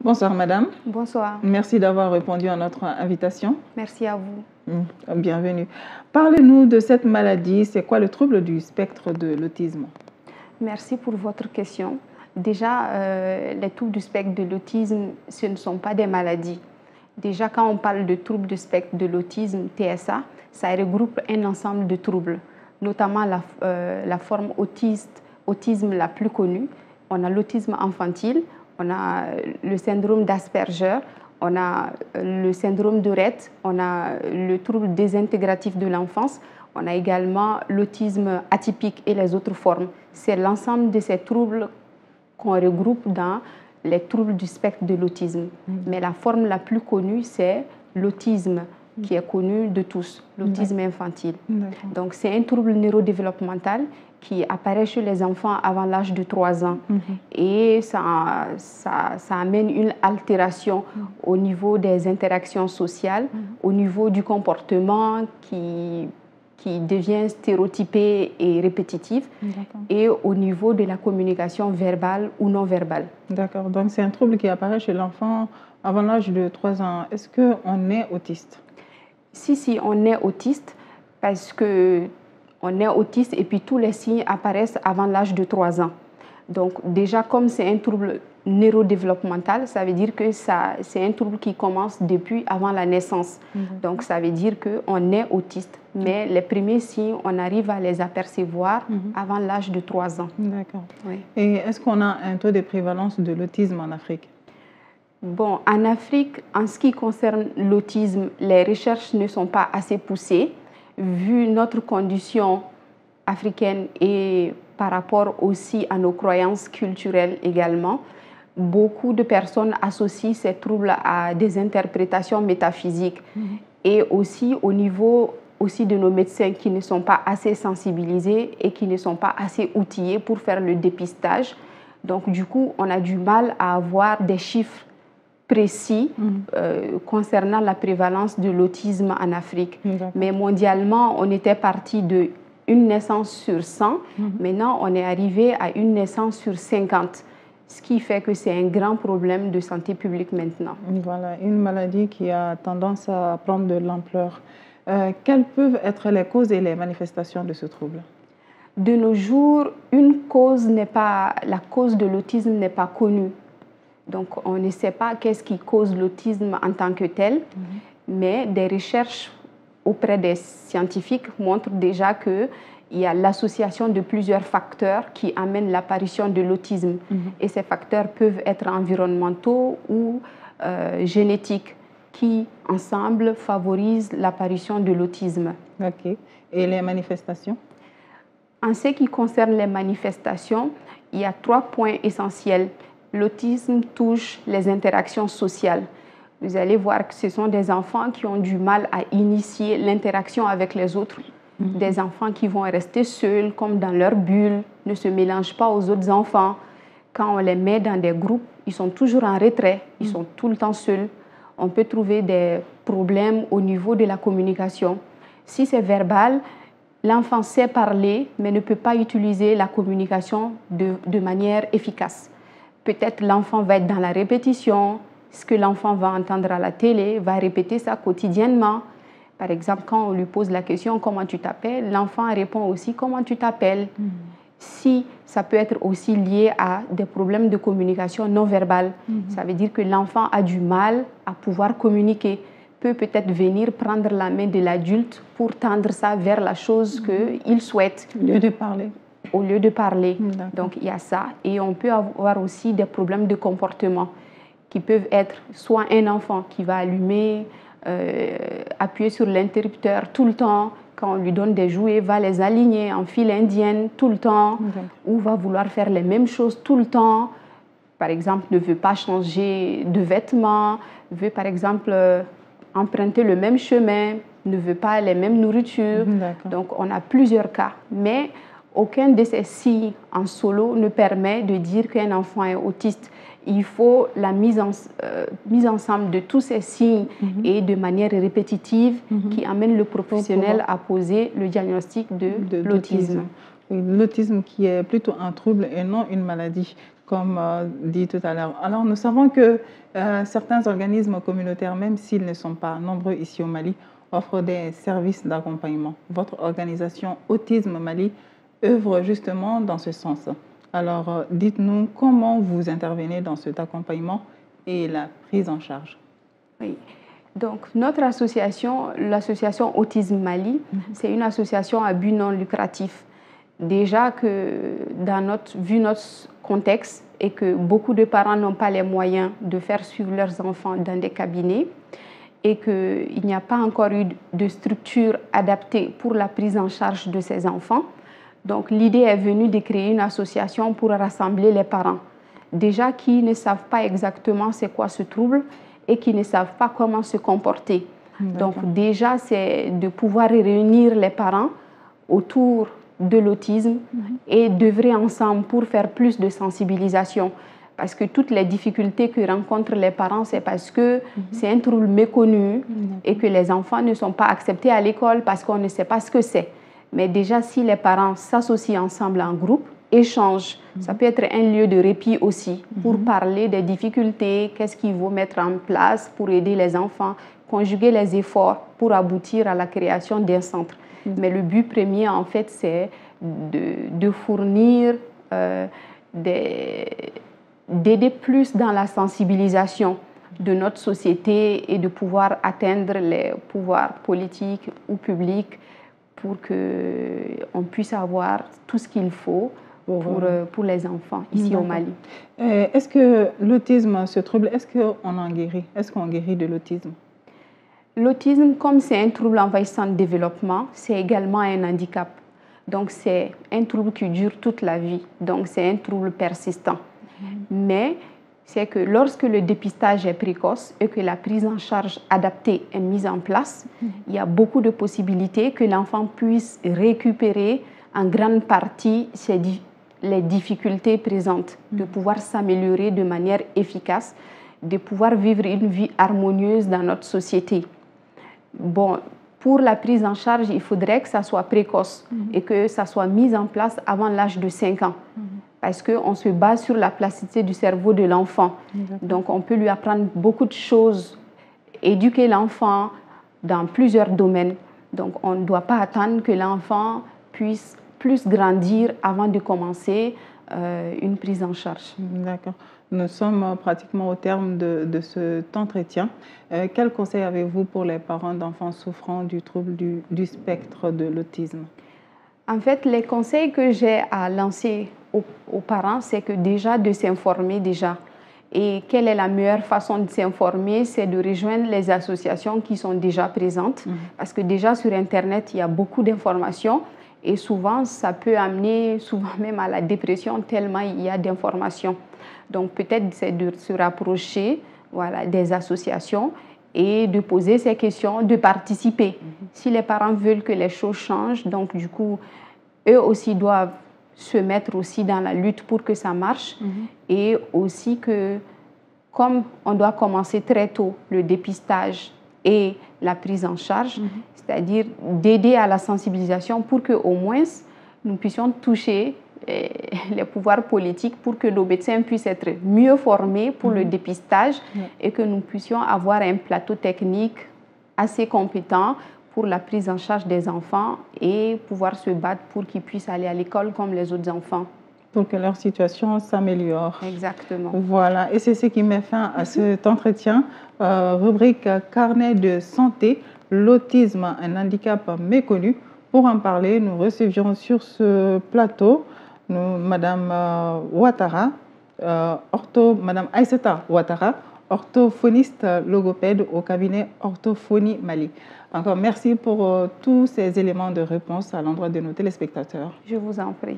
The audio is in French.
Bonsoir madame. Bonsoir. Merci d'avoir répondu à notre invitation. Merci à vous. Bienvenue. Parlez-nous de cette maladie. C'est quoi le trouble du spectre de l'autisme? Merci pour votre question. Déjà, les troubles du spectre de l'autisme, ce ne sont pas des maladies. Déjà, quand on parle de troubles du spectre de l'autisme, TSA, ça regroupe un ensemble de troubles, notamment la forme autisme la plus connue. On a l'autisme infantile, on a le syndrome d'Asperger, on a le syndrome de Rett, on a le trouble désintégratif de l'enfance, on a également l'autisme atypique et les autres formes. C'est l'ensemble de ces troubles qu'on regroupe dans les troubles du spectre de l'autisme. Mais la forme la plus connue, c'est l'autisme, qui est connu de tous, l'autisme infantile. Donc, c'est un trouble neurodéveloppemental qui apparaît chez les enfants avant l'âge de 3 ans. Et ça amène une altération au niveau des interactions sociales, au niveau du comportement qui devient stéréotypé et répétitif, et au niveau de la communication verbale ou non verbale. D'accord, donc c'est un trouble qui apparaît chez l'enfant avant l'âge de 3 ans. Est-ce qu'on est autiste? Si, on est autiste parce qu'on est autiste et puis tous les signes apparaissent avant l'âge de 3 ans. Donc déjà, comme c'est un trouble neurodéveloppemental, ça veut dire que c'est un trouble qui commence depuis avant la naissance. Donc ça veut dire qu'on est autiste, mais les premiers signes, on arrive à les apercevoir avant l'âge de 3 ans. D'accord. Oui. Et est-ce qu'on a un taux de prévalence de l'autisme en Afrique? Bon, en Afrique, en ce qui concerne l'autisme, les recherches ne sont pas assez poussées, vu notre condition africaine et par rapport aussi à nos croyances culturelles également. Beaucoup de personnes associent ces troubles à des interprétations métaphysiques et aussi au niveau de nos médecins qui ne sont pas assez sensibilisés et qui ne sont pas assez outillés pour faire le dépistage. Donc du coup, on a du mal à avoir des chiffres précis concernant la prévalence de l'autisme en Afrique. Mais mondialement, on était parti de une naissance sur 100. Maintenant, on est arrivé à une naissance sur 50. Ce qui fait que c'est un grand problème de santé publique maintenant. Voilà, une maladie qui a tendance à prendre de l'ampleur. Quelles peuvent être les causes et les manifestations de ce trouble? De nos jours, la cause de l'autisme n'est pas connue. Donc, on ne sait pas qu'est-ce qui cause l'autisme en tant que tel, mais des recherches auprès des scientifiques montrent déjà qu'il y a l'association de plusieurs facteurs qui amènent l'apparition de l'autisme. Et ces facteurs peuvent être environnementaux ou génétiques qui, ensemble, favorisent l'apparition de l'autisme. OK. Et les manifestations? En ce qui concerne les manifestations, il y a 3 points essentiels. L'autisme touche les interactions sociales. Vous allez voir que ce sont des enfants qui ont du mal à initier l'interaction avec les autres. Des enfants qui vont rester seuls, comme dans leur bulle, ne se mélangent pas aux autres enfants. Quand on les met dans des groupes, ils sont toujours en retrait, ils sont tout le temps seuls. On peut trouver des problèmes au niveau de la communication. Si c'est verbal, l'enfant sait parler, mais ne peut pas utiliser la communication de manière efficace. Peut-être l'enfant va être dans la répétition, ce que l'enfant va entendre à la télé, va répéter ça quotidiennement. Par exemple, quand on lui pose la question « Comment tu t'appelles ?», l'enfant répond aussi « Comment tu t'appelles ?» Si ça peut être aussi lié à des problèmes de communication non verbale, ça veut dire que l'enfant a du mal à pouvoir communiquer, peut-être venir prendre la main de l'adulte pour tendre ça vers la chose qu'il souhaite. Au lieu de parler. Au lieu de parler. Donc, il y a ça. Et on peut avoir aussi des problèmes de comportement qui peuvent être soit un enfant qui va appuyer sur l'interrupteur tout le temps, quand on lui donne des jouets, va les aligner en file indienne tout le temps, ou va vouloir faire les mêmes choses tout le temps. Par exemple, ne veut pas changer de vêtements, veut par exemple emprunter le même chemin, ne veut pas les mêmes nourritures. Donc, on a plusieurs cas. Mais aucun de ces signes en solo ne permet de dire qu'un enfant est autiste. Il faut la mise ensemble de tous ces signes et de manière répétitive qui amène le professionnel à poser le diagnostic de l'autisme. L'autisme qui est plutôt un trouble et non une maladie. comme dit tout à l'heure. Alors, nous savons que certains organismes communautaires, même s'ils ne sont pas nombreux ici au Mali, offrent des services d'accompagnement. Votre organisation Autisme Mali œuvre justement dans ce sens. Alors, dites-nous comment vous intervenez dans cet accompagnement et la prise en charge. Oui. Donc, notre association, l'association Autisme Mali, c'est une association à but non lucratif. Déjà que vu notre contexte et que beaucoup de parents n'ont pas les moyens de faire suivre leurs enfants dans des cabinets et qu'il n'y a pas encore eu de structure adaptée pour la prise en charge de ces enfants. Donc, l'idée est venue de créer une association pour rassembler les parents, déjà qui ne savent pas exactement c'est quoi ce trouble et qui ne savent pas comment se comporter. Donc, déjà, c'est de pouvoir réunir les parents autour de l'autisme et d'œuvrer ensemble pour faire plus de sensibilisation. Parce que toutes les difficultés que rencontrent les parents, c'est parce que c'est un trouble méconnu et que les enfants ne sont pas acceptés à l'école parce qu'on ne sait pas ce que c'est. Mais déjà, si les parents s'associent ensemble en groupe, échangent, ça peut être un lieu de répit aussi pour parler des difficultés, qu'est-ce qu'il faut mettre en place pour aider les enfants, conjuguer les efforts pour aboutir à la création d'un centre. Mais le but premier, en fait, c'est de fournir, d'aider plus dans la sensibilisation de notre société et de pouvoir atteindre les pouvoirs politiques ou publics pour qu'on puisse avoir tout ce qu'il faut pour les enfants ici au Mali. Est-ce que l'autisme, ce trouble, est-ce qu'on en guérit? Est-ce qu'on guérit de l'autisme? L'autisme, comme c'est un trouble envahissant de développement, c'est également un handicap. Donc, c'est un trouble qui dure toute la vie. Donc, c'est un trouble persistant. Mais c'est que lorsque le dépistage est précoce et que la prise en charge adaptée est mise en place, il y a beaucoup de possibilités que l'enfant puisse récupérer en grande partie les difficultés présentes, de pouvoir s'améliorer de manière efficace, de pouvoir vivre une vie harmonieuse dans notre société. Bon, pour la prise en charge, il faudrait que ça soit précoce et que ça soit mis en place avant l'âge de 5 ans. Parce qu'on se base sur la plasticité du cerveau de l'enfant. Donc, on peut lui apprendre beaucoup de choses, éduquer l'enfant dans plusieurs domaines. Donc, on ne doit pas attendre que l'enfant puisse plus grandir avant de commencer une prise en charge. D'accord. Nous sommes pratiquement au terme de cet entretien. Quel conseil avez-vous pour les parents d'enfants souffrant du trouble du spectre de l'autisme? En fait, les conseils que j'ai à lancer aux parents, c'est que déjà de s'informer déjà. Et quelle est la meilleure façon de s'informer? C'est de rejoindre les associations qui sont déjà présentes. Parce que déjà sur Internet, il y a beaucoup d'informations. Et souvent, ça peut amener même à la dépression tellement il y a d'informations. Donc peut-être c'est de se rapprocher des associations et de poser ces questions, de participer. Si les parents veulent que les choses changent, donc du coup, eux aussi doivent se mettre aussi dans la lutte pour que ça marche. Et aussi que, comme on doit commencer très tôt le dépistage et la prise en charge, c'est-à-dire d'aider à la sensibilisation pour qu'au moins nous puissions toucher les pouvoirs politiques pour que nos médecins puissent être mieux formés pour le dépistage et que nous puissions avoir un plateau technique assez compétent pour la prise en charge des enfants et pouvoir se battre pour qu'ils puissent aller à l'école comme les autres enfants. Pour que leur situation s'améliore. Exactement. Voilà, et c'est ce qui met fin à cet entretien. Rubrique carnet de santé, l'autisme, un handicap méconnu. Pour en parler, nous recevions sur ce plateau Madame Ouattara, Madame Aïssata Ouattara, orthophoniste logopède au cabinet Orthophonie Mali. Encore merci pour tous ces éléments de réponse à l'endroit de nos téléspectateurs. Je vous en prie.